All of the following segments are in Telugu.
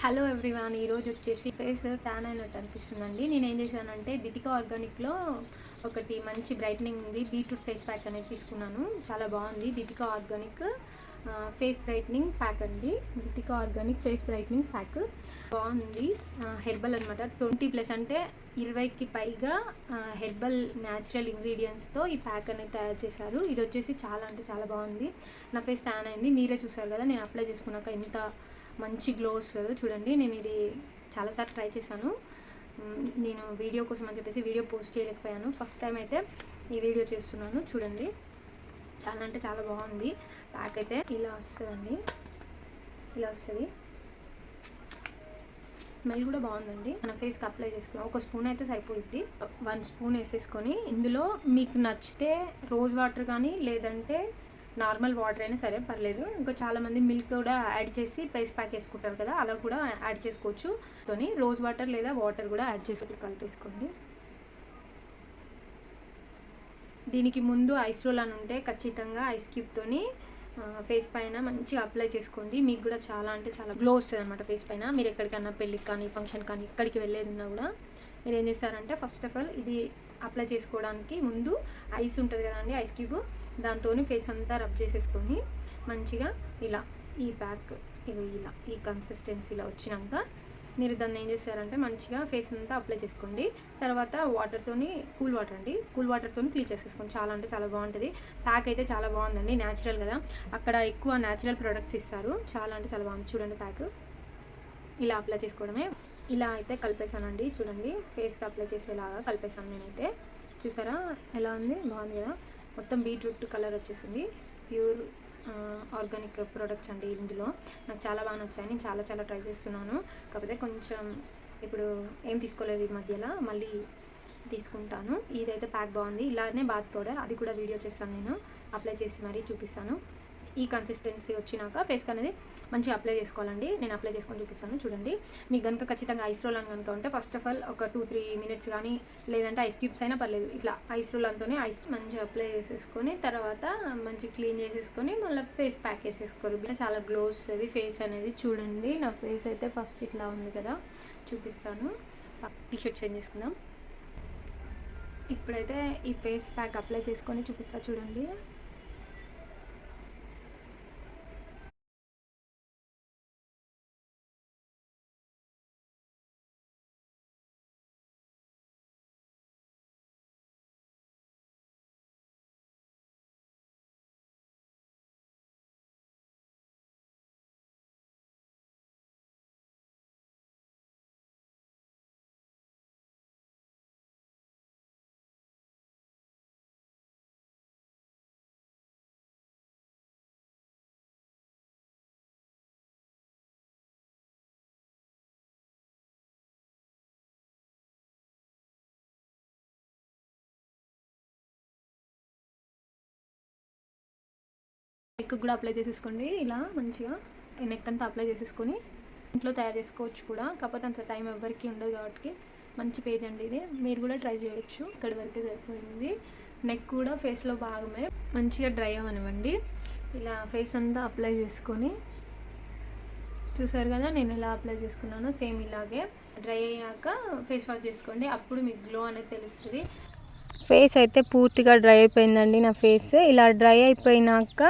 హలో ఎవ్రీవన్, ఈరోజు వచ్చేసి ఫేస్ ట్యాన్ అయినట్టు అనిపిస్తుందండి. నేను ఏం చేశానంటే దితికా ఆర్గానిక్లో ఒకటి మంచి బ్రైట్నింగ్ ఉంది, బీట్రూట్ ఫేస్ ప్యాక్ అనేది తీసుకున్నాను. చాలా బాగుంది. దితికా ఆర్గానిక్ ఫేస్ బ్రైట్నింగ్ ప్యాక్ అండి. దితికా ఆర్గానిక్ ఫేస్ బ్రైట్నింగ్ ప్యాక్ బాగుంది. హెర్బల్ అనమాట. 20+ అంటే 20కి పైగా హెర్బల్ న్యాచురల్ ఇంగ్రీడియంట్స్తో ఈ ప్యాక్ అనేది తయారు చేశారు. ఇది వచ్చేసి చాలా అంటే చాలా బాగుంది. నా ఫేస్ ట్యాన్ అయింది, మీరే చూసారు కదా. నేను అప్లై చేసుకున్నాక ఎంత మంచి గ్లో వస్తుందో చూడండి. నేను ఇది చాలాసార్లు ట్రై చేశాను. నేను వీడియో కోసం అని చెప్పేసి వీడియో పోస్ట్ చేయలేకపోయాను. ఫస్ట్ టైం అయితే ఈ వీడియో చేస్తున్నాను. చూడండి, చాలా అంటే చాలా బాగుంది. ప్యాక్ అయితే ఇలా వస్తుందండి, ఇలా వస్తుంది. స్మెల్ కూడా బాగుందండి. మన ఫేస్కి అప్లై చేసుకున్నాం. ఒక స్పూన్ అయితే సరిపోద్ది. 1 స్పూన్ వేసేసుకొని ఇందులో మీకు నచ్చితే రోజ్ వాటర్ కానీ లేదంటే నార్మల్ వాటర్ అయినా సరే పర్లేదు. ఇంకా చాలామంది మిల్క్ కూడా యాడ్ చేసి ఫేస్ ప్యాక్ వేసుకుంటారు కదా, అలా కూడా యాడ్ చేసుకోవచ్చు. తోని రోజ్ వాటర్ లేదా వాటర్ కూడా యాడ్ చేసుకుంటూ కలిపేసుకోండి. దీనికి ముందు ఐస్ రోల్ అని ఉంటే ఖచ్చితంగా ఐస్ క్యూబ్తోని ఫేస్ పైన మంచిగా అప్లై చేసుకోండి. మీకు కూడా చాలా అంటే చాలా గ్లో వస్తుంది అనమాట ఫేస్ పైన. మీరు ఎక్కడికన్నా పెళ్ళికి కానీ ఫంక్షన్ కానీ ఎక్కడికి వెళ్ళేదిన్నా కూడా మీరు ఏం చేస్తారంటే ఫస్ట్ ఆఫ్ ఆల్ ఇది అప్లై చేసుకోవడానికి ముందు ఐస్ ఉంటుంది కదండి, ఐస్ క్యూబ్, దాంతో ఫేస్ అంతా రబ్ చేసేసుకొని మంచిగా ఇలా ఈ ప్యాక్ ఇలా ఈ కన్సిస్టెన్సీలో వచ్చినాక మీరు దాన్ని ఏం చేస్తారంటే మంచిగా ఫేస్ అంతా అప్లై చేసుకోండి. తర్వాత వాటర్తోని కూల్ వాటర్తో క్లీన్ చేసేసుకోండి. చాలా అంటే చాలా బాగుంటుంది. ప్యాక్ అయితే చాలా బాగుందండి, న్యాచురల్ కదా. అక్కడ ఎక్కువ న్యాచురల్ ప్రొడక్ట్స్ ఇస్తారు. చాలా అంటే చాలా బాగుంది. చూడండి, ప్యాక్ ఇలా అప్లై చేసుకోవడమే. ఇలా అయితే కలిపేసానండి. చూడండి, ఫేస్కి అప్లై చేసేలాగా కలిపేసాను నేనైతే. చూసారా ఎలా ఉంది? బాగుంది కదా. మొత్తం బీట్రూట్ కలర్ వచ్చేసింది. ప్యూర్ ఆర్గానిక్ ప్రోడక్ట్స్ అండి ఇందులో. నాకు చాలా బాగా నచ్చాయి. నేను చాలా ట్రై చేస్తున్నాను. కాకపోతే కొంచెం ఇప్పుడు ఏం తీసుకోలేదు ఈ మధ్యలో, మళ్ళీ తీసుకుంటాను. ఇదైతే ప్యాక్ బాగుంది. ఇలానే బాత్ పౌడర్, అది కూడా వీడియో చేస్తాను నేను, అప్లై చేసి మరీ చూపిస్తాను. ఈ కన్సిస్టెన్సీ వచ్చినాక ఫేస్కి అనేది మంచిగా అప్లై చేసుకోవాలండి. నేను అప్లై చేసుకొని చూపిస్తాను. చూడండి, మీకు కనుక ఖచ్చితంగా ఐస్ రోల్ అని కనుక ఉంటే ఫస్ట్ ఆఫ్ ఆల్ ఒక 2-3 మినిట్స్ కానీ లేదంటే ఐస్ క్యూబ్స్ అయినా పర్లేదు, ఇట్లా ఐస్ రోల్ అంతోనే ఐస్ మంచిగా అప్లై చేసేసుకొని తర్వాత మంచిగా క్లీన్ చేసేసుకొని మళ్ళీ ఫేస్ ప్యాక్ వేసేసుకోరు. చాలా గ్లో వస్తుంది ఫేస్ అనేది. చూడండి, నా ఫేస్ అయితే ఫస్ట్ ఇట్లా ఉంది కదా, చూపిస్తాను. టీషర్ట్ చేంజ్ చేసుకుందాం. ఇప్పుడైతే ఈ ఫేస్ ప్యాక్ అప్లై చేసుకొని చూపిస్తాను. చూడండి, నెక్ కూడా అప్లై చేసేసుకోండి. ఇలా మంచిగా నెక్ అంతా అప్లై చేసేసుకొని ఇంట్లో తయారు చేసుకోవచ్చు కూడా. కాకపోతే అంత టైం ఎవరికి ఉండదు కాబట్టి మంచి పేజ్ అండి ఇది, మీరు కూడా ట్రై చేయొచ్చు. ఇక్కడి వరకే సరిపోయింది. నెక్ కూడా ఫేస్లో భాగమే. మంచిగా డ్రై అవ్వనివ్వండి. ఇలా ఫేస్ అంతా అప్లై చేసుకొని చూసారు కదా నేను ఎలా అప్లై చేసుకున్నానో సేమ్ ఇలాగే డ్రై అయ్యాక ఫేస్ వాష్ చేసుకోండి. అప్పుడు మీకు గ్లో అనేది తెలుస్తుంది. ఫేస్ అయితే పూర్తిగా డ్రై అయిపోయిందండి నా ఫేస్. ఇలా డ్రై అయిపోయినాక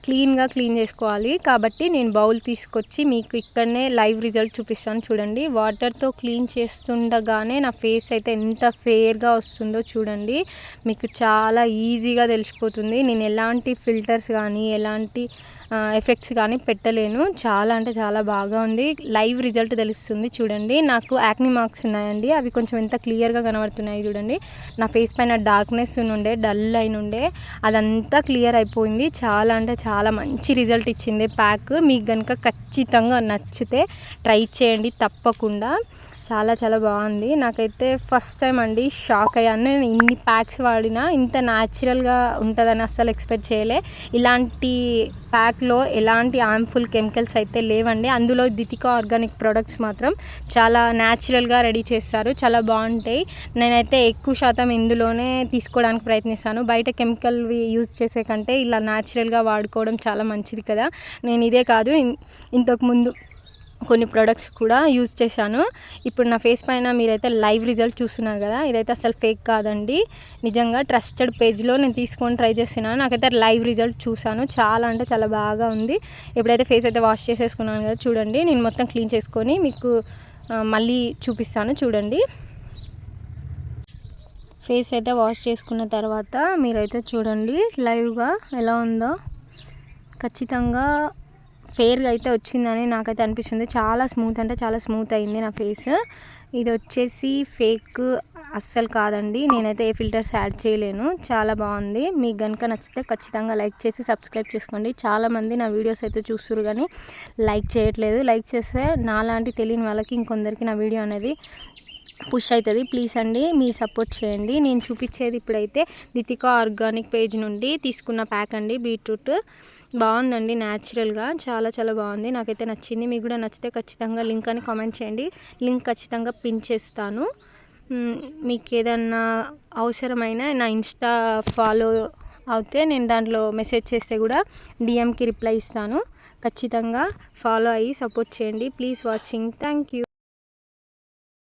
క్లీన్ చేసుకోవాలి. కాబట్టి నేను బౌల్ తీసుకొచ్చి మీకు ఇక్కడనే లైవ్ రిజల్ట్ చూపిస్తాను. చూడండి, వాటర్తో క్లీన్ చేస్తుండగానే నా ఫేస్ అయితే ఎంత ఫేర్గా వస్తుందో చూడండి. మీకు చాలా ఈజీగా తెలిసిపోతుంది. నేను ఎలాంటి ఫిల్టర్స్ కానీ ఎలాంటి ఎఫెక్ట్స్ కానీ పెట్టలేను. చాలా అంటే చాలా బాగా ఉంది. లైవ్ రిజల్ట్ తెలుస్తుంది. చూడండి, నాకు యాక్ని మార్క్స్ ఉన్నాయండి, అవి కొంచెం ఎంత క్లియర్గా కనబడుతున్నాయి చూడండి. నా ఫేస్ పైన డార్క్నెస్ ఉండే, డల్ అయినుండే, అదంతా క్లియర్ అయిపోయింది. చాలా అంటే చాలా మంచి రిజల్ట్ ఇచ్చింది ప్యాక్. మీకు కనుక ఖచ్చితంగా నచ్చితే ట్రై చేయండి తప్పకుండా. చాలా బాగుంది. నాకైతే ఫస్ట్ టైం అండి, షాక్ అయ్యాను. నేను ఇన్ని ప్యాక్స్ వాడినా ఇంత న్యాచురల్గా ఉంటుందని అస్సలు ఎక్స్పెక్ట్ చేయలే. ఇలాంటి ప్యాక్లో ఎలాంటి హార్మ్ఫుల్ కెమికల్స్ అయితే లేవండి. అందులో దితికా ఆర్గానిక్ ప్రొడక్ట్స్ మాత్రం చాలా న్యాచురల్గా రెడీ చేస్తారు, చాలా బాగుంటాయి. నేనైతే ఎక్కువ శాతం ఇందులోనే తీసుకోవడానికి ప్రయత్నిస్తాను. బయట కెమికల్వి యూజ్ చేసే కంటే ఇలా న్యాచురల్గా వాడుకోవడం చాలా మంచిది కదా. నేను ఇదే కాదు, ఇంతకుముందు కొన్ని ప్రొడక్ట్స్ కూడా యూజ్ చేశాను. ఇప్పుడు నా ఫేస్ పైన మీరైతే లైవ్ రిజల్ట్ చూస్తున్నారు కదా, ఇదైతే అసలు ఫేక్ కాదండి, నిజంగా ట్రస్టెడ్ పేజ్లో నేను తీసుకొని ట్రై చేస్తున్నాను. నాకైతే లైవ్ రిజల్ట్ చూసాను, చాలా అంటే చాలా బాగా ఉంది. ఎప్పుడైతే ఫేస్ అయితే వాష్ చేసేసుకున్నాను కదా, చూడండి నేను మొత్తం క్లీన్ చేసుకొని మీకు మళ్ళీ చూపిస్తాను చూడండి. ఫేస్ అయితే వాష్ చేసుకున్న తర్వాత మీరైతే చూడండి లైవ్గా ఎలా ఉందో. ఖచ్చితంగా ఫేర్గా అయితే వచ్చిందని నాకైతే అనిపిస్తుంది. చాలా స్మూత్ అంటే చాలా స్మూత్ అయింది నా ఫేస్. ఇది వచ్చేసి ఫేక్ అస్సలు కాదండి, నేనైతే ఏ ఫిల్టర్స్ యాడ్ చేయలేను. చాలా బాగుంది. మీకు కనుక నచ్చితే ఖచ్చితంగా లైక్ చేసి సబ్స్క్రైబ్ చేసుకోండి. చాలామంది నా వీడియోస్ అయితే చూస్తున్నారు కానీ లైక్ చేయట్లేదు. లైక్ చేస్తే నాలాంటి తెలియని వాళ్ళకి ఇంకొందరికి నా వీడియో అనేది పుష్ అవుతుంది. ప్లీజ్ అండి మీరు సపోర్ట్ చేయండి. నేను చూపించేది ఇప్పుడైతే దితికా ఆర్గానిక్ పేజ్ నుండి తీసుకున్న ప్యాక్ అండి. బీట్రూట్ బాగుందండి, న్యాచురల్గా చాలా చాలా బాగుంది, నాకైతే నచ్చింది. మీకు కూడా నచ్చితే ఖచ్చితంగా లింక్ అని కామెంట్ చేయండి. లింక్ ఖచ్చితంగా పిన్ చేస్తాను. మీకు ఏదన్నా అవసరమైన నా ఇన్స్టా ఫాలో అవుతే నేను దాంట్లో మెసేజ్ చేస్తే కూడా డిఎంకి రిప్లై ఇస్తాను. ఖచ్చితంగా ఫాలో అయ్యి సపోర్ట్ చేయండి. Please watching. Thank you.